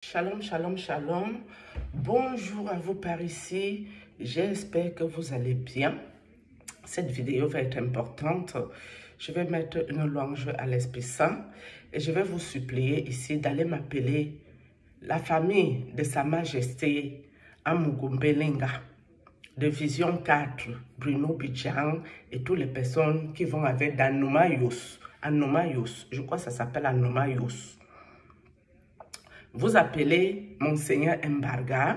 Shalom, shalom, shalom. Bonjour à vous par ici. J'espère que vous allez bien. Cette vidéo va être importante. Je vais mettre une louange à l'Esprit Saint et je vais vous supplier ici d'aller m'appeler la famille de Sa Majesté Amugumbelinga de Vision 4, Bruno Bidjan et toutes les personnes qui vont avec d'Anomayos. Anomayos, je crois que ça s'appelle Anomayos. Vous appelez Monseigneur Mbarga,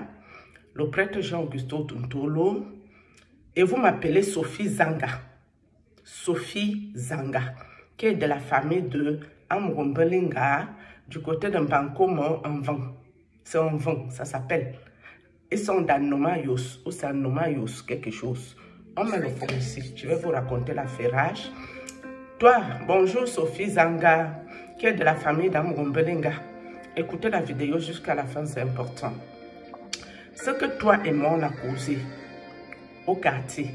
le prêtre Jean-Augusto Tuntolo, et vous m'appelez Sophie Zanga. Sophie Zanga, qui est de la famille de Amugumbelinga, du côté de Bankomo en vent. C'est un vent, ça s'appelle. Ils sont d'Anomayos, ou c'est Anomayos, quelque chose. On met le fond ici. Je vais vous raconter l'affairage. Toi, bonjour Sophie Zanga, qui est de la famille d'Amugumbelinga. Écoutez la vidéo jusqu'à la fin, c'est important. Ce que toi et moi on a causé au quartier,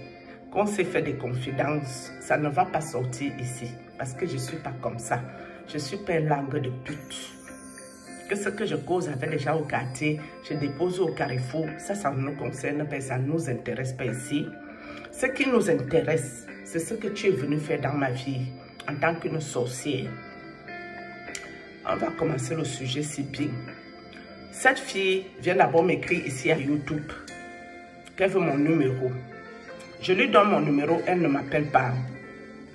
qu'on s'est fait des confidences, ça ne va pas sortir ici. Parce que je ne suis pas comme ça. Je ne suis pas une langue de pute. Que ce que je cause avec les gens au quartier, je dépose au carrefour, ça ne nous concerne pas, ça ne nous intéresse pas ici. Ce qui nous intéresse, c'est ce que tu es venu faire dans ma vie en tant qu'une sorcière. On va commencer le sujet si bien. Cette fille vient d'abord m'écrire ici à YouTube qu'elle veut mon numéro. Je lui donne mon numéro, elle ne m'appelle pas.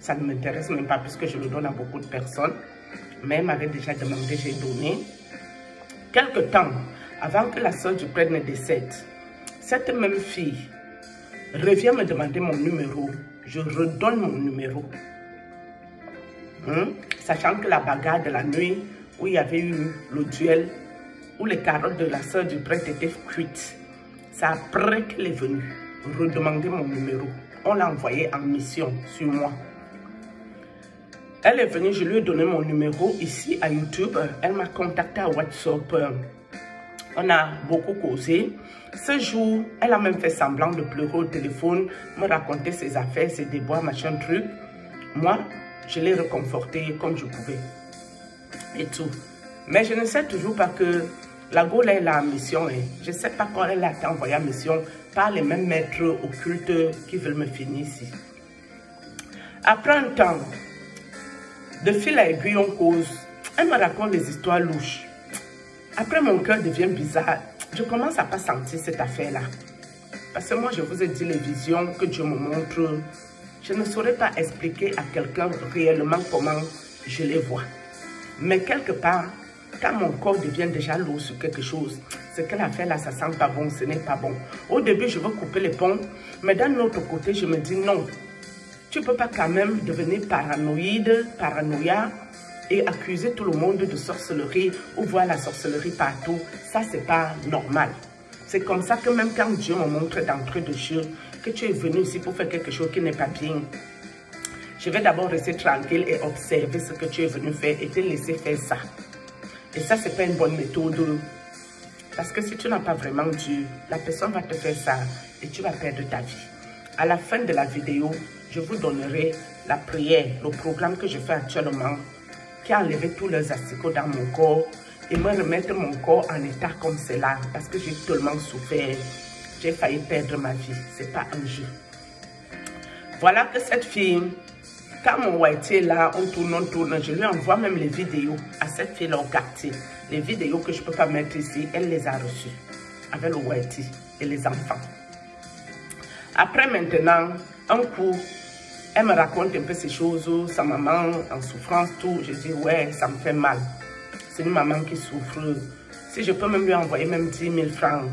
Ça ne m'intéresse même pas puisque je le donne à beaucoup de personnes. Mais elle m'avait déjà demandé, j'ai donné. Quelque temps avant que la soeur du prêtre ne décède, cette même fille revient me demander mon numéro. Je redonne mon numéro. Sachant que la bagarre de la nuit où il y avait eu le duel, où les carottes de la soeur du prêtre étaient cuites, c'est après qu'elle est venue redemander mon numéro. On l'a envoyé en mission sur moi. Elle est venue, je lui ai donné mon numéro ici à YouTube. Elle m'a contacté à WhatsApp. On a beaucoup causé. Ce jour, elle a même fait semblant de pleurer au téléphone, me raconter ses affaires, ses déboires, machin truc. Moi, je l'ai réconfortée comme je pouvais. Et tout. Mais je ne sais toujours pas que la Gaule est là en mission. Je ne sais pas quand elle a été envoyée en mission par les mêmes maîtres occultes qui veulent me finir ici. Après un temps, de fil à aiguille, on cause. Elle me raconte des histoires louches. Après, mon cœur devient bizarre. Je commence à ne pas sentir cette affaire-là. Parce que moi, je vous ai dit les visions que Dieu me montre. Je ne saurais pas expliquer à quelqu'un réellement comment je les vois. Mais quelque part, quand mon corps devient déjà lourd sur quelque chose, c'est que l'affaire là, ça sent pas bon, ce n'est pas bon. Au début, je veux couper les ponts, mais d'un autre côté, je me dis non. Tu ne peux pas quand même devenir paranoïa et accuser tout le monde de sorcellerie ou voir la sorcellerie partout. Ça, c'est pas normal. C'est comme ça que même quand Dieu me montre d'entrée de jeu que tu es venu ici pour faire quelque chose qui n'est pas bien, je vais d'abord rester tranquille et observer ce que tu es venu faire et te laisser faire ça. Et ça, ce n'est pas une bonne méthode. Parce que si tu n'as pas vraiment Dieu, la personne va te faire ça et tu vas perdre ta vie. À la fin de la vidéo, je vous donnerai la prière, le programme que je fais actuellement, qui a enlevé tous les asticots dans mon corps et me remettre mon corps en état comme cela. Parce que j'ai tellement souffert. J'ai failli perdre ma vie. Ce n'est pas un jeu. Voilà que cette fille, quand mon whitey est là, on tourne, je lui envoie même les vidéos à cette fille-là au quartier. Les vidéos que je ne peux pas mettre ici, elle les a reçues avec le whitey et les enfants. Après maintenant, un coup, elle me raconte un peu ces choses, sa maman en souffrance, tout. Je dis, ouais, ça me fait mal. C'est une maman qui souffre. Si je peux même lui envoyer même 10 000 francs,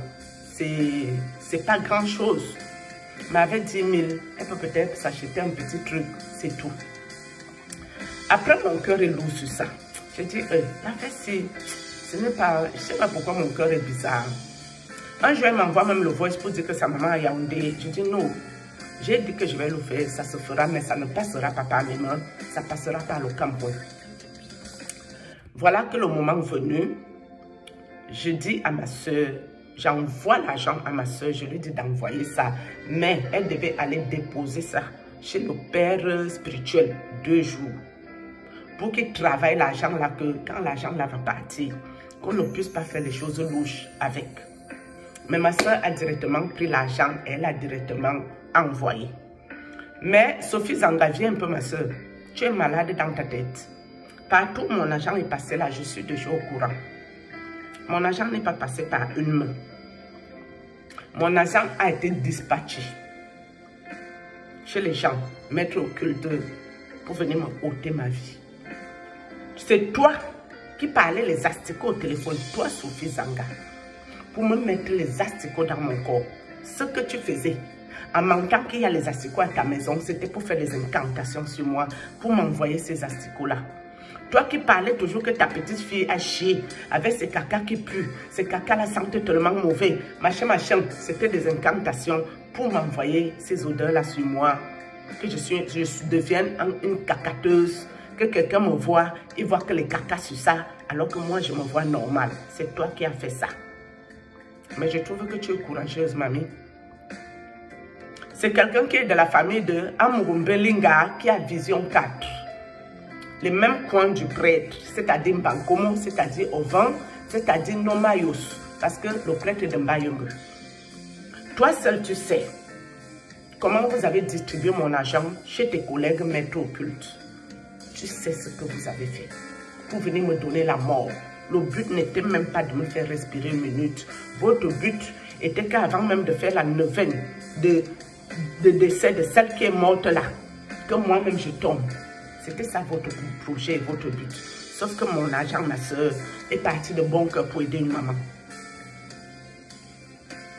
c'est pas grand chose. Mais avec 10 000, elle peut peut-être s'acheter un petit truc, c'est tout. Après, mon cœur est lourd sur ça. Je dis, la fête, ce n'est pas, je ne sais pas pourquoi mon cœur est bizarre. Un jour, elle m'envoie même le voice pour dire que sa maman a Yaoundé. Je dis non. J'ai dit que je vais le faire, ça se fera, mais ça ne passera pas par mes mains, ça passera par le Cameroun. Voilà que le moment venu, je dis à ma soeur, j'envoie l'argent à ma soeur, je lui dis d'envoyer ça, mais elle devait aller déposer ça chez le père spirituel 2 jours pour qu'il travaille l'argent là, que quand l'argent là va partir, qu'on ne puisse pas faire les choses louches avec. Mais ma soeur a directement pris l'argent et elle a directement envoyé. Mais Sophie Zanga, viens un peu ma soeur. Tu es malade dans ta tête. Partout où mon argent est passé là, je suis déjà au courant. Mon argent n'est pas passé par une main. Mon argent a été dispatché chez les gens, maîtres occulteurs, pour venir me ôter ma vie. C'est toi qui parlais les asticots au téléphone, toi Sophie Zanga, pour me mettre les asticots dans mon corps. Ce que tu faisais, en mentant qu'il y a les asticots à ta maison, c'était pour faire des incantations sur moi, pour m'envoyer ces asticots-là. Toi qui parlais toujours que ta petite fille a chié avec ces caca qui puent, ces caca-là sentent tellement mauvais, machin, c'était des incantations pour m'envoyer ces odeurs-là sur moi, que je devienne une cacateuse, que quelqu'un me voit, il voit que les caca sur ça, alors que moi je me vois normal. C'est toi qui as fait ça. Mais je trouve que tu es courageuse, mamie. C'est quelqu'un qui est de la famille de Amurumbelinga qui a vision 4. Les mêmes coins du prêtre, c'est-à-dire Mbankomo, c'est-à-dire Ovan, c'est-à-dire Nomayos, parce que le prêtre est de Mbayong. Toi seul, tu sais comment vous avez distribué mon argent chez tes collègues maîtres occultes. Tu sais ce que vous avez fait pour venir me donner la mort. Le but n'était même pas de me faire respirer une minute. Votre but était qu'avant même de faire la neuvaine de décès de celle qui est morte là, que moi-même je tombe. C'était ça votre projet, votre but. Sauf que mon argent, ma soeur, est parti de bon cœur pour aider une maman.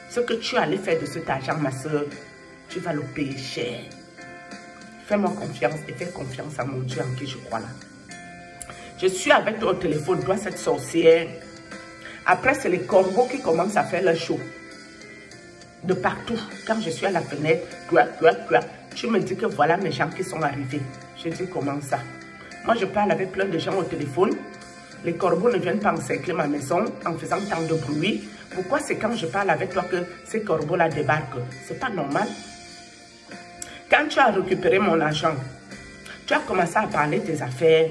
Ce que tu allais faire de cet argent, ma soeur, tu vas le payer cher. Fais-moi confiance et fais confiance à mon Dieu en qui je crois là. Je suis avec toi au téléphone, toi cette sorcière. Après, c'est les corbeaux qui commencent à faire leur show. De partout, quand je suis à la fenêtre, tu me dis que voilà mes gens qui sont arrivés. Je dis comment ça? Moi, je parle avec plein de gens au téléphone. Les corbeaux ne viennent pas encercler ma maison en faisant tant de bruit. Pourquoi c'est quand je parle avec toi que ces corbeaux-là débarquent? C'est pas normal. Quand tu as récupéré mon argent, tu as commencé à parler de tes affaires.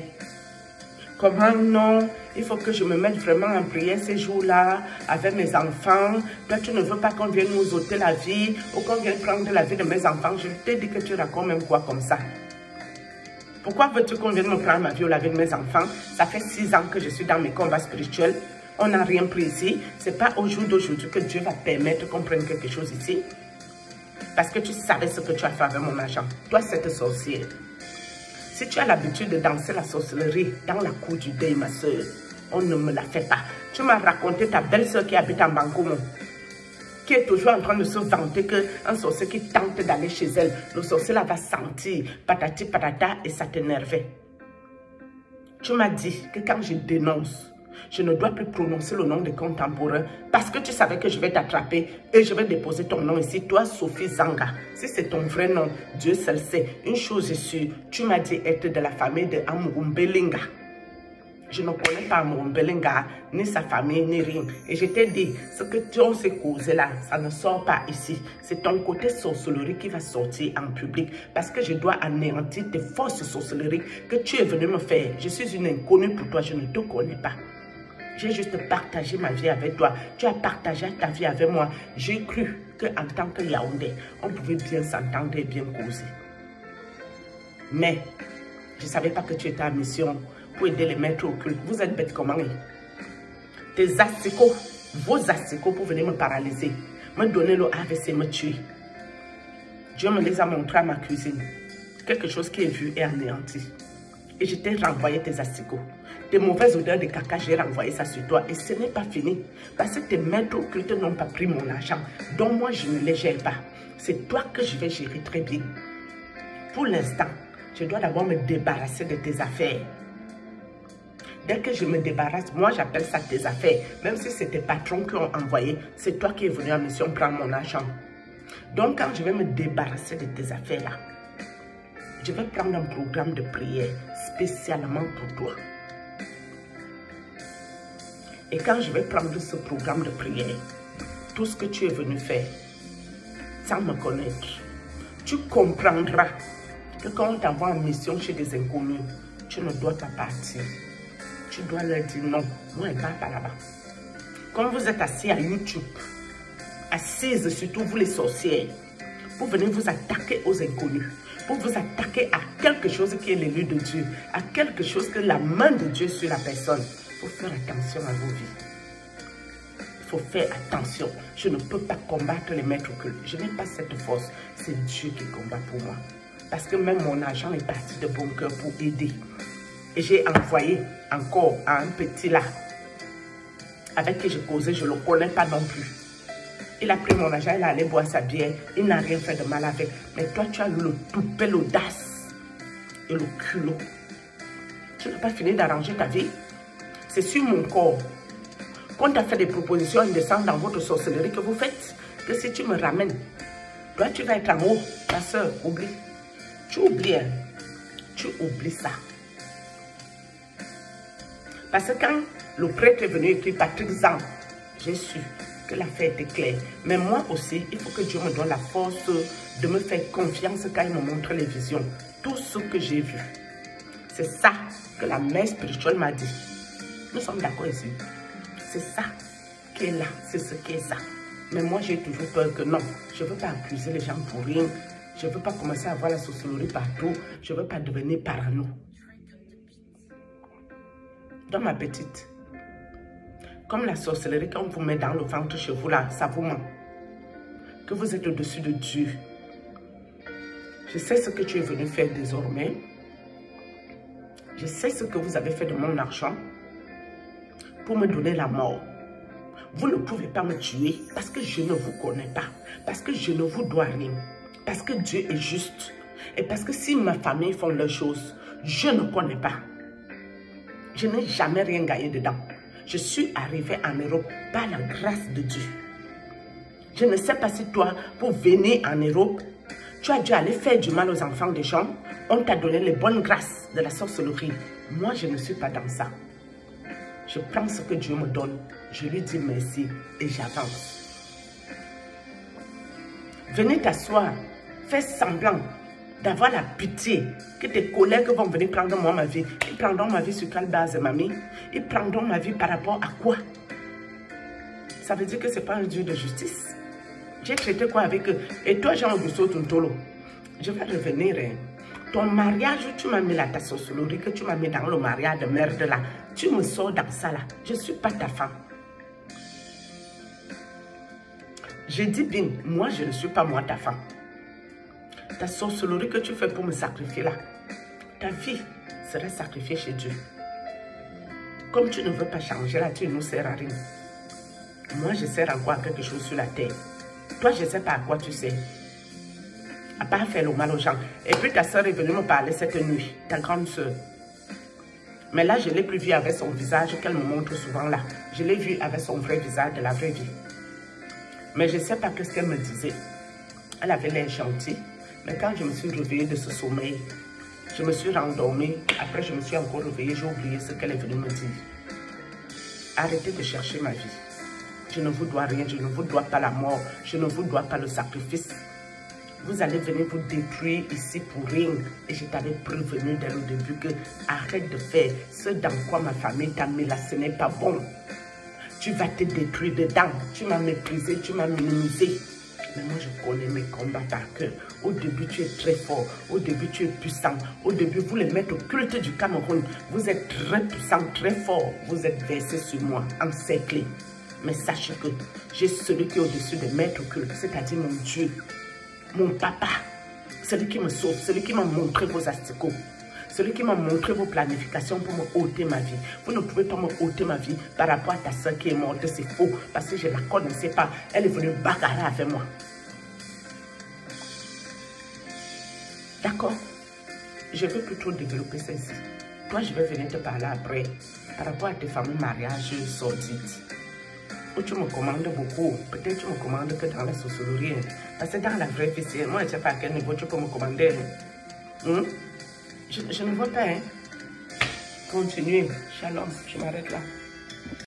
Comment non? Il faut que je me mette vraiment en prière ces jours-là avec mes enfants. Toi, tu ne veux pas qu'on vienne nous ôter la vie ou qu'on vienne prendre la vie de mes enfants. Je t'ai dit que tu racontes même quoi comme ça. Pourquoi veux-tu qu'on vienne me prendre ma vie ou la vie de mes enfants? Ça fait 6 ans que je suis dans mes combats spirituels. On n'a rien pris ici. Ce n'est pas au jour d'aujourd'hui que Dieu va permettre qu'on prenne quelque chose ici. Parce que tu savais ce que tu as fait avec mon argent. Toi, cette sorcière. Si tu as l'habitude de danser la sorcellerie dans la cour du deuil, ma soeur, on ne me la fait pas. Tu m'as raconté ta belle-soeur qui habite en Bangomo, qui est toujours en train de se vanter qu'un sorcier qui tente d'aller chez elle, le sorcier là va sentir patati patata et ça t'énervait. Tu m'as dit que quand je dénonce, je ne dois plus prononcer le nom des contemporains parce que tu savais que je vais t'attraper et je vais déposer ton nom ici. Toi, Sophie Zanga, si c'est ton vrai nom, Dieu seul sait. Une chose est sûre, tu m'as dit être de la famille de Amurumbelinga. Je ne connais pas Amurumbelinga, ni sa famille, ni rien. Et je t'ai dit, ce que tu as causé là, ça ne sort pas ici. C'est ton côté sorcellerie qui va sortir en public parce que je dois anéantir tes fausses sorcelleries que tu es venu me faire. Je suis une inconnue pour toi, je ne te connais pas. J'ai juste partagé ma vie avec toi. Tu as partagé ta vie avec moi. J'ai cru qu'en tant que Yaoundé, on pouvait bien s'entendre et bien causer. Mais je ne savais pas que tu étais en mission pour aider les maîtres occultes. Vous êtes bêtes comment? Tes asticots, vos asticots pour venir me paralyser, me donner le AVC, me tuer. Dieu me les a montrés à ma cuisine. Quelque chose qui est vu et anéanti. Et je t'ai renvoyé tes asticots. Tes mauvaises odeurs de caca, j'ai renvoyé ça sur toi. Et ce n'est pas fini. Parce que tes maîtres occultes n'ont pas pris mon argent. Donc moi, je ne les gère pas. C'est toi que je vais gérer très bien. Pour l'instant, je dois d'abord me débarrasser de tes affaires. Dès que je me débarrasse, moi j'appelle ça tes affaires. Même si c'est tes patrons qui ont envoyé, c'est toi qui es venu en mission prendre mon argent. Donc quand je vais me débarrasser de tes affaires là, je vais prendre un programme de prière spécialement pour toi. Et quand je vais prendre ce programme de prière, tout ce que tu es venu faire, sans me connaître, tu comprendras que quand on t'envoie en mission chez des inconnus, tu ne dois pas partir. tu dois leur dire non. Moi, elle ne part pas là-bas. Comme vous êtes assis à YouTube, assises, surtout vous les sorcières, pour venir vous attaquer aux inconnus, pour vous attaquer à quelque chose qui est l'élu de Dieu, à quelque chose que la main de Dieu sur la personne. Il faut faire attention à vos vies. Il faut faire attention. Je ne peux pas combattre les maîtres occultes. Je n'ai pas cette force. C'est Dieu qui combat pour moi. Parce que même mon argent est parti de bon cœur pour aider. Et j'ai envoyé encore à un petit là, avec qui je causais, je ne le connais pas non plus. Il a pris mon argent, il est allé boire sa bière, il n'a rien fait de mal avec. Mais toi, tu as eu le toupet, l'audace et le culot. Tu n'as pas fini d'arranger ta vie. C'est sur mon corps. Quand tu as fait des propositions indécentes dans votre sorcellerie que vous faites, que si tu me ramènes, toi, tu vas être en haut. Ma soeur, oublie. Tu oublies, hein? Tu oublies ça. Parce que quand le prêtre est venu écrire Patrick Zang, j'ai su que l'affaire était claire. Mais moi aussi, il faut que Dieu me donne la force de me faire confiance quand il me montre les visions. Tout ce que j'ai vu. C'est ça que la mère spirituelle m'a dit. Nous sommes d'accord ici. C'est ça qui est là. C'est ce qui est ça. Mais moi, j'ai toujours peur que non. Je ne veux pas accuser les gens pour rien. Je ne veux pas commencer à voir la sorcellerie partout. Je ne veux pas devenir parano. Dans ma petite, comme la sorcellerie, quand on vous met dans le ventre chez vous là, ça vous ment. Que vous êtes au-dessus de Dieu. Je sais ce que tu es venu faire désormais. Je sais ce que vous avez fait de mon argent pour me donner la mort. Vous ne pouvez pas me tuer parce que je ne vous connais pas. Parce que je ne vous dois rien. Parce que Dieu est juste. Et parce que si ma famille font leurs choses, je ne connais pas. Je n'ai jamais rien gagné dedans. Je suis arrivée en Europe par la grâce de Dieu. Je ne sais pas si toi, pour venir en Europe, tu as dû aller faire du mal aux enfants des gens. On t'a donné les bonnes grâces de la sorcellerie. Moi, je ne suis pas dans ça. Je prends ce que Dieu me donne. Je lui dis merci et j'avance. Venez t'asseoir. Fais semblant d'avoir la pitié que tes collègues vont venir prendre moi ma vie. Ils prendront ma vie sur quelle base, mamie? Ils prendront ma vie par rapport à quoi? Ça veut dire que ce n'est pas un Dieu de justice. J'ai traité quoi avec eux? Et toi, Jean-Augusto Tuntolo, je vais revenir. Hein. Ton mariage, tu m'as mis là, ta sorcellerie, que tu m'as mis dans le mariage de merde là. Tu me sors dans ça là. Je ne suis pas ta femme. Je dis bien, moi, je ne suis pas moi ta femme. Ta sorcellerie que tu fais pour me sacrifier là, ta vie sera sacrifiée chez Dieu. Comme tu ne veux pas changer là, tu ne nous sers à rien. Moi, je sers encore à quelque chose sur la terre. Toi, je ne sais pas à quoi tu sers. À part faire le mal aux gens. Et puis ta soeur est venue me parler cette nuit, ta grande soeur. Mais là, je ne l'ai plus vue avec son visage qu'elle me montre souvent là. Je l'ai vue avec son vrai visage de la vraie vie. Mais je ne sais pas ce qu'elle me disait. Elle avait l'air gentille. Mais quand je me suis réveillée de ce sommeil, je me suis rendormie. Après, je me suis encore réveillée. J'ai oublié ce qu'elle est venue me dire. Arrêtez de chercher ma vie. Je ne vous dois rien. Je ne vous dois pas la mort. Je ne vous dois pas le sacrifice. Vous allez venir vous détruire ici pour rien. Et je t'avais prévenu dès le début que arrête de faire ce dans quoi ma famille t'a mis là. Ce n'est pas bon. Tu vas te détruire dedans. Tu m'as méprisé, tu m'as minimisé. Mais moi, je connais mes combats par cœur. Au début, tu es très fort. Au début, tu es puissant. Au début, vous les mettez au culte du Cameroun. Vous êtes très puissant, très fort. Vous êtes versé sur moi, encerclé. Mais sachez que j'ai celui qui est au-dessus des maîtres occultes, c'est-à-dire mon Dieu, mon papa, celui qui me sauve, celui qui m'a montré vos asticots, celui qui m'a montré vos planifications pour me ôter ma vie. Vous ne pouvez pas me ôter ma vie par rapport à ta soeur qui est morte, c'est faux, parce que je ne la connaissais pas. Elle est venue bagarrer avec moi. D'accord? Je veux plutôt développer celle-ci. Toi, je vais venir te parler après par rapport à tes fameux mariages sordides. Où tu me commandes beaucoup. Peut-être tu me commandes que dans la sorcellerie. Parce que dans la vraie vie, moi, je ne sais pas à quel niveau tu peux me commander. Je ne vois pas. Continuez. Shalom. Je m'arrête là.